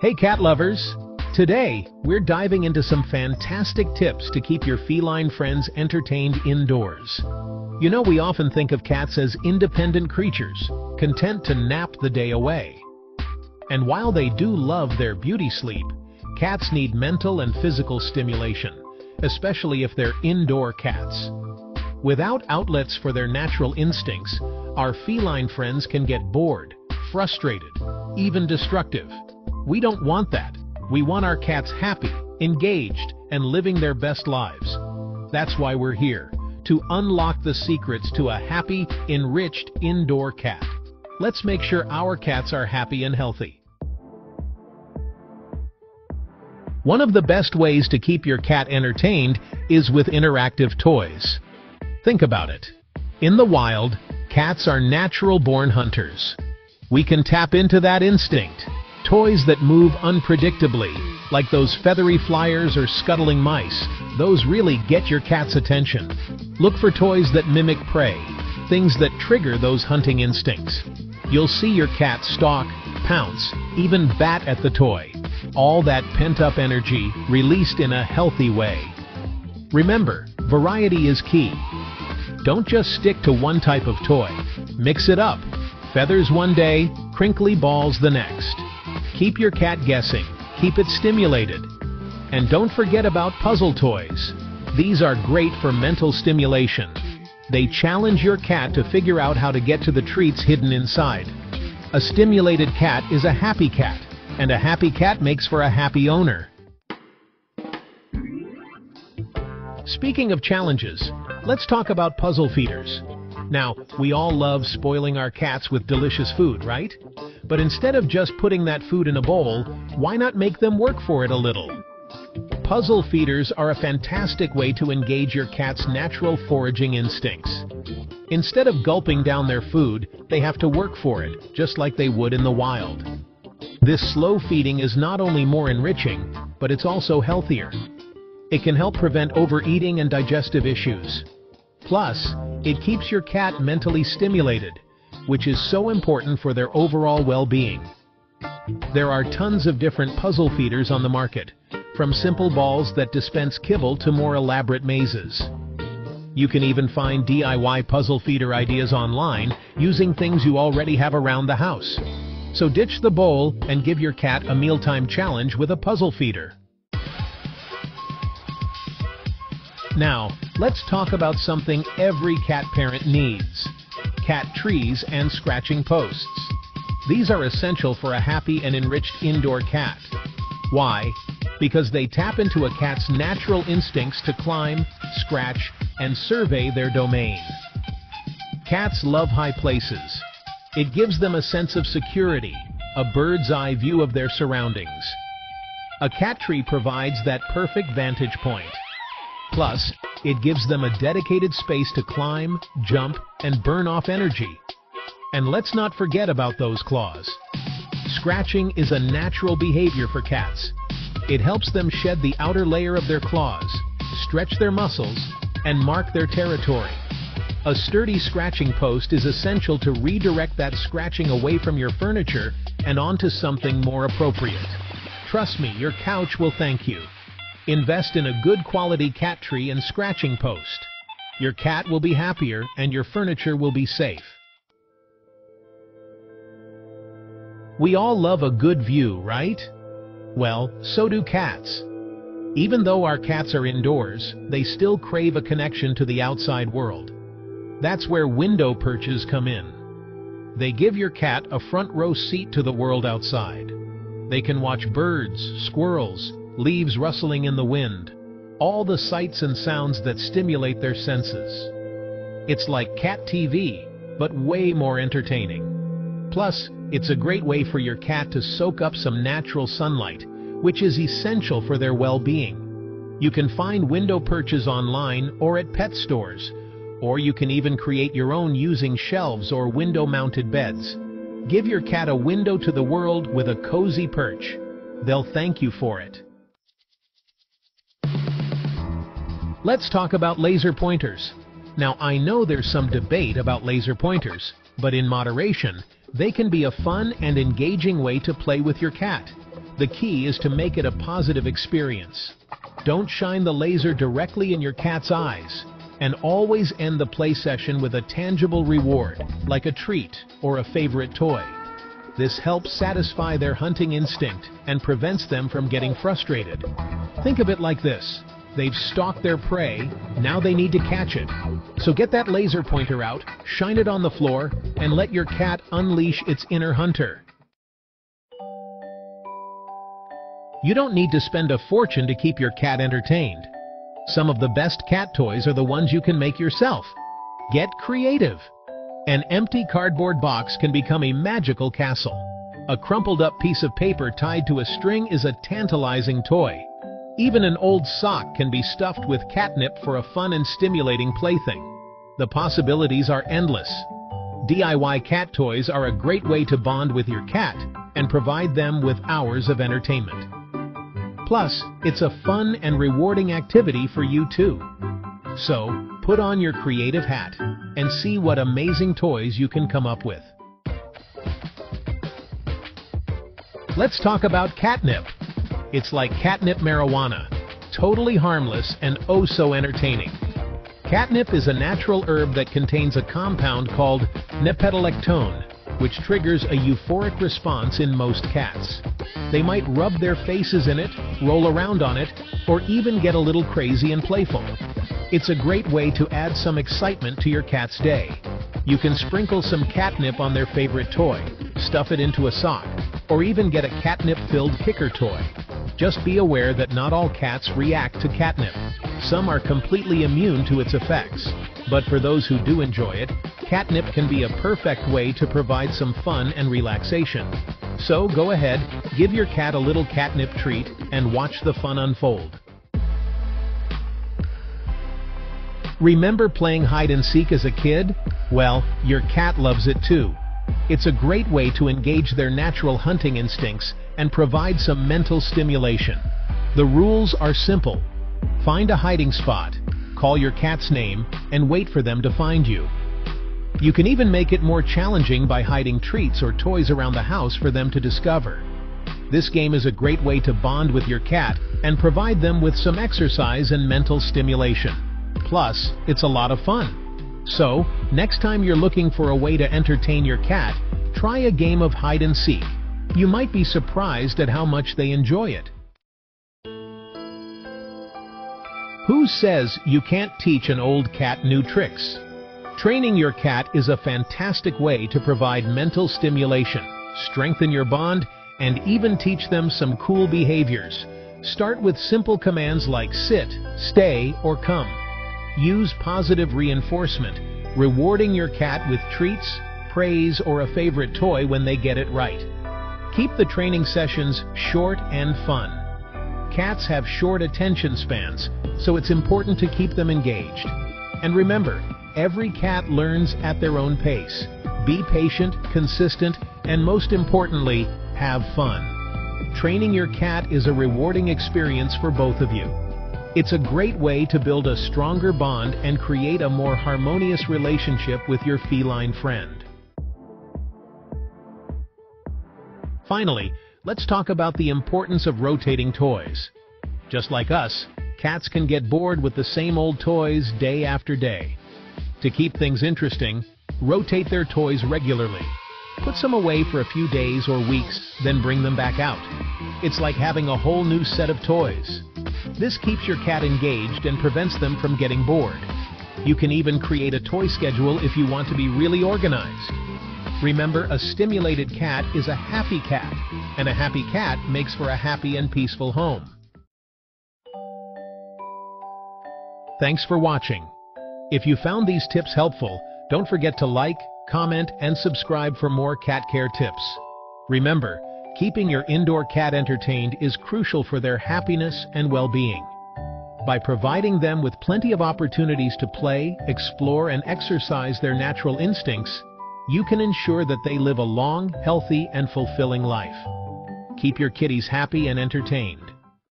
Hey cat lovers! Today, we're diving into some fantastic tips to keep your feline friends entertained indoors. You know, we often think of cats as independent creatures, content to nap the day away. And while they do love their beauty sleep, cats need mental and physical stimulation, especially if they're indoor cats. Without outlets for their natural instincts, our feline friends can get bored, frustrated, even destructive. We don't want that. We want our cats happy, engaged, and living their best lives. That's why we're here, to unlock the secrets to a happy, enriched indoor cat. Let's make sure our cats are happy and healthy. One of the best ways to keep your cat entertained is with interactive toys. Think about it. In the wild, cats are natural-born hunters. We can tap into that instinct. Toys that move unpredictably, like those feathery flyers or scuttling mice, those really get your cat's attention. Look for toys that mimic prey, things that trigger those hunting instincts. You'll see your cat stalk, pounce, even bat at the toy. All that pent-up energy released in a healthy way. Remember, variety is key. Don't just stick to one type of toy. Mix it up. Feathers one day, crinkly balls the next. Keep your cat guessing. Keep it stimulated. And don't forget about puzzle toys. These are great for mental stimulation. They challenge your cat to figure out how to get to the treats hidden inside. A stimulated cat is a happy cat, and a happy cat makes for a happy owner. Speaking of challenges, let's talk about puzzle feeders. Now, we all love spoiling our cats with delicious food, right? But instead of just putting that food in a bowl, why not make them work for it a little? Puzzle feeders are a fantastic way to engage your cat's natural foraging instincts. Instead of gulping down their food, they have to work for it, just like they would in the wild. This slow feeding is not only more enriching, but it's also healthier. It can help prevent overeating and digestive issues. Plus, it keeps your cat mentally stimulated, which is so important for their overall well-being. There are tons of different puzzle feeders on the market, from simple balls that dispense kibble to more elaborate mazes. You can even find DIY puzzle feeder ideas online using things you already have around the house. So ditch the bowl and give your cat a mealtime challenge with a puzzle feeder. Now, let's talk about something every cat parent needs: cat trees and scratching posts. These are essential for a happy and enriched indoor cat. Why? Because they tap into a cat's natural instincts to climb, scratch, and survey their domain. Cats love high places. It gives them a sense of security, a bird's-eye view of their surroundings. A cat tree provides that perfect vantage point. Plus, it gives them a dedicated space to climb, jump, and burn off energy. And let's not forget about those claws. Scratching is a natural behavior for cats. It helps them shed the outer layer of their claws, stretch their muscles, and mark their territory. A sturdy scratching post is essential to redirect that scratching away from your furniture and onto something more appropriate. Trust me, your couch will thank you. Invest in a good quality cat tree and scratching post. Your cat will be happier and your furniture will be safe. We all love a good view, right? Well, so do cats. Even though our cats are indoors, they still crave a connection to the outside world. That's where window perches come in. They give your cat a front row seat to the world outside. They can watch birds, squirrels, leaves rustling in the wind, all the sights and sounds that stimulate their senses. It's like cat TV, but way more entertaining. Plus, it's a great way for your cat to soak up some natural sunlight, which is essential for their well-being. You can find window perches online or at pet stores, or you can even create your own using shelves or window-mounted beds. Give your cat a window to the world with a cozy perch. They'll thank you for it. Let's talk about laser pointers. Now, I know there's some debate about laser pointers, but in moderation, they can be a fun and engaging way to play with your cat. The key is to make it a positive experience. Don't shine the laser directly in your cat's eyes, and always end the play session with a tangible reward, like a treat or a favorite toy. This helps satisfy their hunting instinct and prevents them from getting frustrated. Think of it like this. They've stalked their prey, now they need to catch it. So get that laser pointer out, shine it on the floor, and let your cat unleash its inner hunter. You don't need to spend a fortune to keep your cat entertained. Some of the best cat toys are the ones you can make yourself. Get creative. An empty cardboard box can become a magical castle. A crumpled up piece of paper tied to a string is a tantalizing toy. Even an old sock can be stuffed with catnip for a fun and stimulating plaything. The possibilities are endless. DIY cat toys are a great way to bond with your cat and provide them with hours of entertainment. Plus, it's a fun and rewarding activity for you too. So, put on your creative hat and see what amazing toys you can come up with. Let's talk about catnip. It's like catnip marijuana, totally harmless and oh so entertaining. Catnip is a natural herb that contains a compound called nepetalactone, which triggers a euphoric response in most cats. They might rub their faces in it, roll around on it, or even get a little crazy and playful. It's a great way to add some excitement to your cat's day. You can sprinkle some catnip on their favorite toy, stuff it into a sock, or even get a catnip-filled kicker toy. Just be aware that not all cats react to catnip. Some are completely immune to its effects. But for those who do enjoy it, catnip can be a perfect way to provide some fun and relaxation. So go ahead, give your cat a little catnip treat, and watch the fun unfold. Remember playing hide and seek as a kid? Well, your cat loves it too. It's a great way to engage their natural hunting instincts and provide some mental stimulation. The rules are simple. Find a hiding spot, call your cat's name, and wait for them to find you. You can even make it more challenging by hiding treats or toys around the house for them to discover. This game is a great way to bond with your cat and provide them with some exercise and mental stimulation. Plus, it's a lot of fun. So, next time you're looking for a way to entertain your cat, try a game of hide and seek. You might be surprised at how much they enjoy it. Who says you can't teach an old cat new tricks? Training your cat is a fantastic way to provide mental stimulation, strengthen your bond, and even teach them some cool behaviors. Start with simple commands like sit, stay, or come. Use positive reinforcement, rewarding your cat with treats, praise, or a favorite toy when they get it right. Keep the training sessions short and fun. Cats have short attention spans, so it's important to keep them engaged. And remember, every cat learns at their own pace. Be patient, consistent, and most importantly, have fun. Training your cat is a rewarding experience for both of you. It's a great way to build a stronger bond and create a more harmonious relationship with your feline friend. Finally, let's talk about the importance of rotating toys. Just like us, cats can get bored with the same old toys day after day. To keep things interesting, rotate their toys regularly. Put some away for a few days or weeks, then bring them back out. It's like having a whole new set of toys. This keeps your cat engaged and prevents them from getting bored. You can even create a toy schedule if you want to be really organized. Remember, a stimulated cat is a happy cat, and a happy cat makes for a happy and peaceful home. Thanks for watching. If you found these tips helpful, don't forget to like, comment, and subscribe for more cat care tips. Remember, keeping your indoor cat entertained is crucial for their happiness and well-being. By providing them with plenty of opportunities to play, explore, and exercise their natural instincts, you can ensure that they live a long, healthy, and fulfilling life. Keep your kitties happy and entertained.